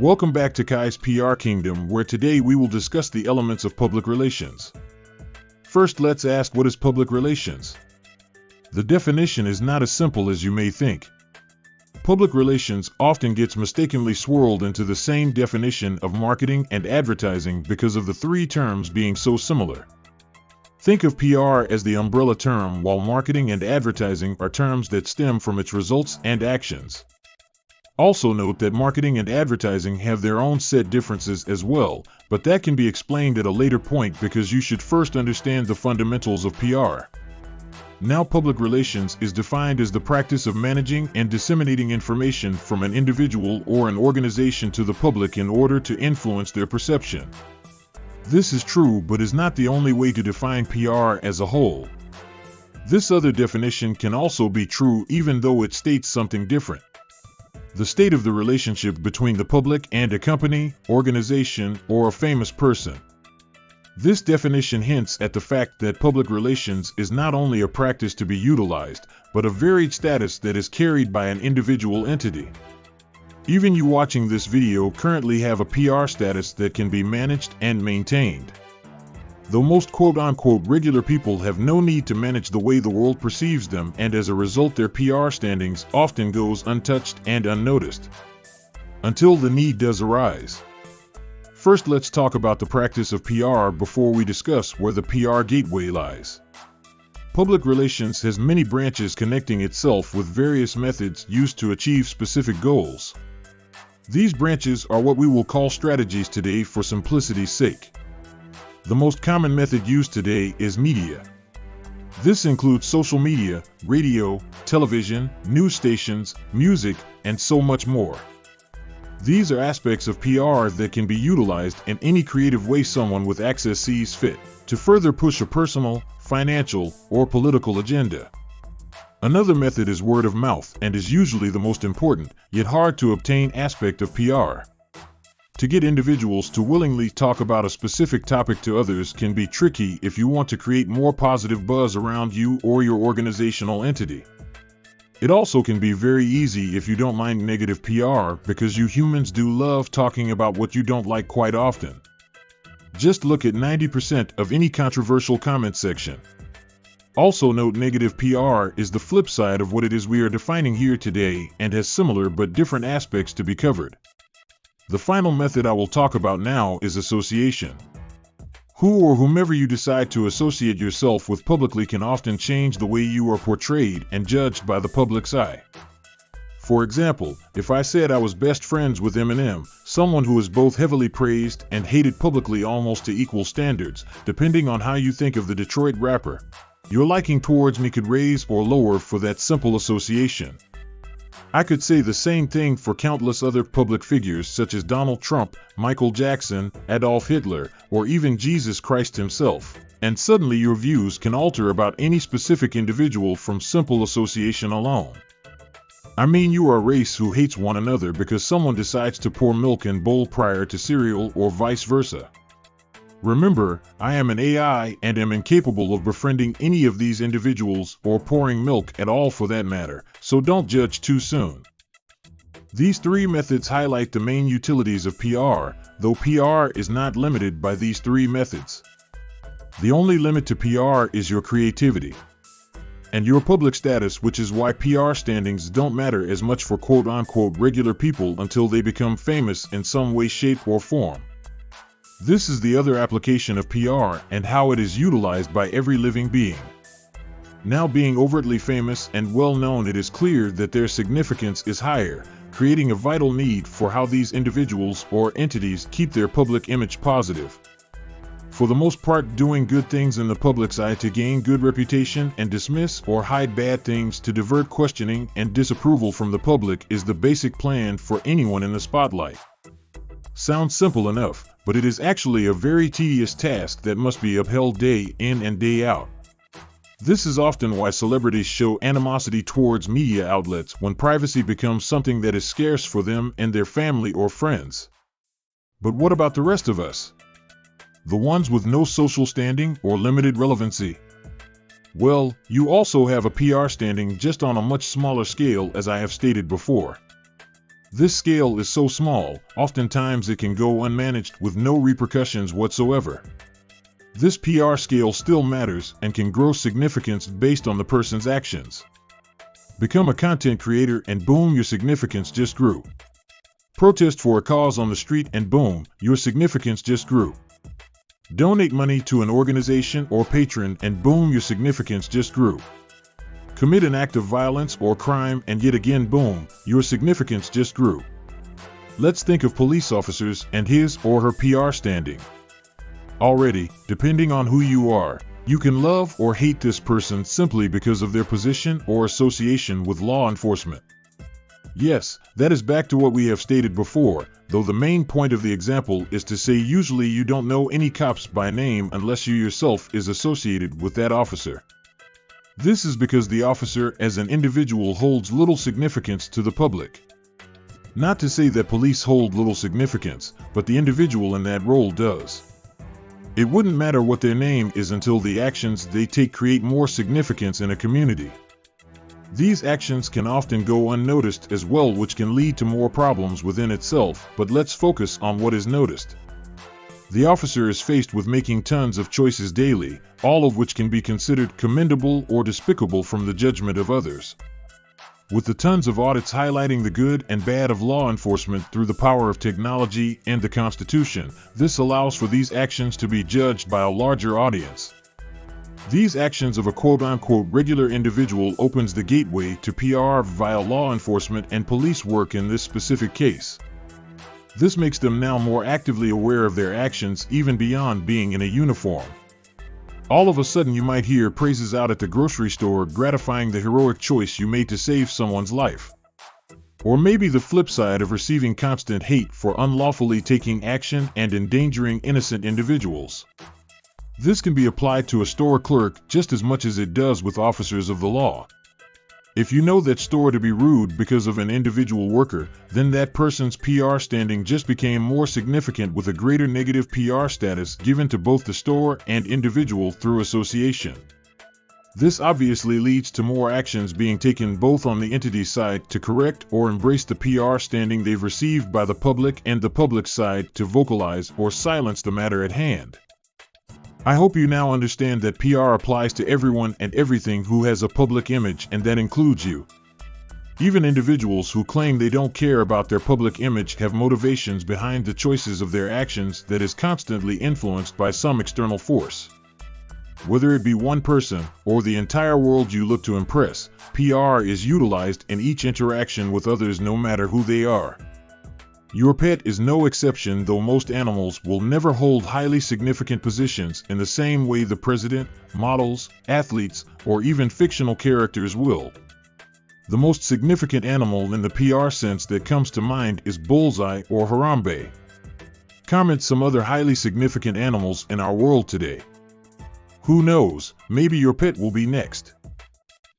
Welcome back to Kai's PR Kingdom, where today we will discuss the elements of public relations. First, let's ask, what is public relations? The definition is not as simple as you may think. Public relations often gets mistakenly swirled into the same definition of marketing and advertising because of the three terms being so similar. Think of PR as the umbrella term, while marketing and advertising are terms that stem from its results and actions. Also note that marketing and advertising have their own set differences as well, but that can be explained at a later point because you should first understand the fundamentals of PR. Now, public relations is defined as the practice of managing and disseminating information from an individual or an organization to the public in order to influence their perception. This is true, but is not the only way to define PR as a whole. This other definition can also be true even though it states something different. The state of the relationship between the public and a company, organization, or a famous person. This definition hints at the fact that public relations is not only a practice to be utilized, but a varied status that is carried by an individual entity. Even you watching this video currently have a PR status that can be managed and maintained. Though most quote-unquote regular people have no need to manage the way the world perceives them, and as a result their PR standings often goes untouched and unnoticed. Until the need does arise. First, let's talk about the practice of PR before we discuss where the PR gateway lies. Public relations has many branches connecting itself with various methods used to achieve specific goals. These branches are what we will call strategies today for simplicity's sake. The most common method used today is media. This includes social media, radio, television, news stations, music, and so much more. These are aspects of PR that can be utilized in any creative way someone with access sees fit to further push a personal, financial, or political agenda. Another method is word of mouth and is usually the most important, yet hard to obtain aspect of PR. To get individuals to willingly talk about a specific topic to others can be tricky if you want to create more positive buzz around you or your organizational entity. It also can be very easy if you don't mind negative PR, because you humans do love talking about what you don't like quite often. Just look at 90% of any controversial comment section. Also note, negative PR is the flip side of what it is we are defining here today and has similar but different aspects to be covered. The final method I will talk about now is association. Who or whomever you decide to associate yourself with publicly can often change the way you are portrayed and judged by the public's eye. For example, if I said I was best friends with Eminem, someone who is both heavily praised and hated publicly almost to equal standards, depending on how you think of the Detroit rapper, your liking towards me could raise or lower for that simple association. I could say the same thing for countless other public figures such as Donald Trump, Michael Jackson, Adolf Hitler, or even Jesus Christ himself, and suddenly your views can alter about any specific individual from simple association alone. I mean, you are a race who hates one another because someone decides to pour milk in bowl prior to cereal, or vice versa. Remember, I am an AI and am incapable of befriending any of these individuals or pouring milk at all for that matter, so don't judge too soon. These three methods highlight the main utilities of PR, though PR is not limited by these three methods. The only limit to PR is your creativity and your public status, which is why PR standings don't matter as much for quote-unquote regular people until they become famous in some way, shape, or form. This is the other application of PR and how it is utilized by every living being. Now, being overtly famous and well known, it is clear that their significance is higher, creating a vital need for how these individuals or entities keep their public image positive. For the most part, doing good things in the public's eye to gain good reputation and dismiss or hide bad things to divert questioning and disapproval from the public is the basic plan for anyone in the spotlight. Sounds simple enough, but it is actually a very tedious task that must be upheld day in and day out. This is often why celebrities show animosity towards media outlets when privacy becomes something that is scarce for them and their family or friends. But what about the rest of us? The ones with no social standing or limited relevancy? Well, you also have a PR standing, just on a much smaller scale, as I have stated before. This scale is so small, oftentimes it can go unmanaged with no repercussions whatsoever. This PR scale still matters and can grow significance based on the person's actions. Become a content creator and boom, your significance just grew. Protest for a cause on the street and boom, your significance just grew. Donate money to an organization or patron and boom, your significance just grew. Commit an act of violence or crime and yet again boom, your significance just grew. Let's think of police officers and his or her PR standing. Already, depending on who you are, you can love or hate this person simply because of their position or association with law enforcement. Yes, that is back to what we have stated before, though the main point of the example is to say usually you don't know any cops by name unless you yourself is associated with that officer. This is because the officer as an individual holds little significance to the public. Not to say that police hold little significance, but the individual in that role does. It wouldn't matter what their name is until the actions they take create more significance in a community. These actions can often go unnoticed as well, which can lead to more problems within itself, but let's focus on what is noticed. The officer is faced with making tons of choices daily, all of which can be considered commendable or despicable from the judgment of others. With the tons of audits highlighting the good and bad of law enforcement through the power of technology and the Constitution, this allows for these actions to be judged by a larger audience. These actions of a quote-unquote regular individual opens the gateway to PR via law enforcement and police work in this specific case. This makes them now more actively aware of their actions even beyond being in a uniform. All of a sudden you might hear praises out at the grocery store gratifying the heroic choice you made to save someone's life. Or maybe the flip side of receiving constant hate for unlawfully taking action and endangering innocent individuals. This can be applied to a store clerk just as much as it does with officers of the law. If you know that store to be rude because of an individual worker, then that person's PR standing just became more significant with a greater negative PR status given to both the store and individual through association. This obviously leads to more actions being taken both on the entity side to correct or embrace the PR standing they've received by the public and the public side to vocalize or silence the matter at hand. I hope you now understand that PR applies to everyone and everything who has a public image, and that includes you. Even individuals who claim they don't care about their public image have motivations behind the choices of their actions that is constantly influenced by some external force. Whether it be one person or the entire world you look to impress, PR is utilized in each interaction with others no matter who they are. Your pet is no exception, though most animals will never hold highly significant positions in the same way the president, models, athletes, or even fictional characters will. The most significant animal in the PR sense that comes to mind is Bullseye or Harambe. Comment some other highly significant animals in our world today. Who knows, maybe your pet will be next.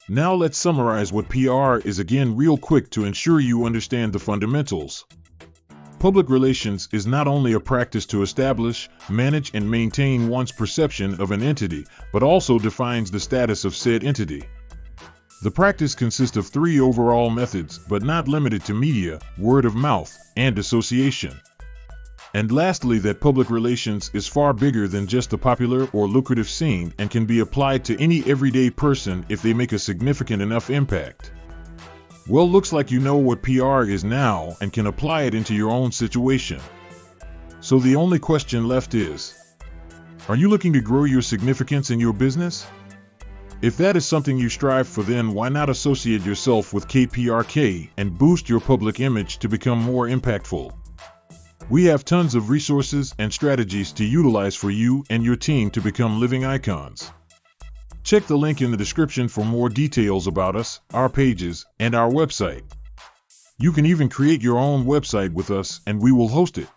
Now let's summarize what PR is again real quick to ensure you understand the fundamentals. Public relations is not only a practice to establish, manage, and maintain one's perception of an entity, but also defines the status of said entity. The practice consists of 3 overall methods, but not limited to media, word of mouth, and association. And lastly, that public relations is far bigger than just the popular or lucrative scene and can be applied to any everyday person if they make a significant enough impact. Well, looks like you know what PR is now and can apply it into your own situation. So the only question left is, are you looking to grow your significance in your business? If that is something you strive for, then why not associate yourself with KPRK and boost your public image to become more impactful? We have tons of resources and strategies to utilize for you and your team to become living icons. Check the link in the description for more details about us, our pages, and our website. You can even create your own website with us and we will host it.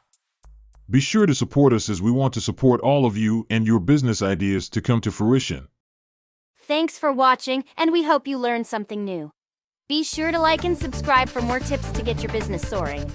Be sure to support us as we want to support all of you and your business ideas to come to fruition. Thanks for watching, and we hope you learned something new. Be sure to like and subscribe for more tips to get your business soaring.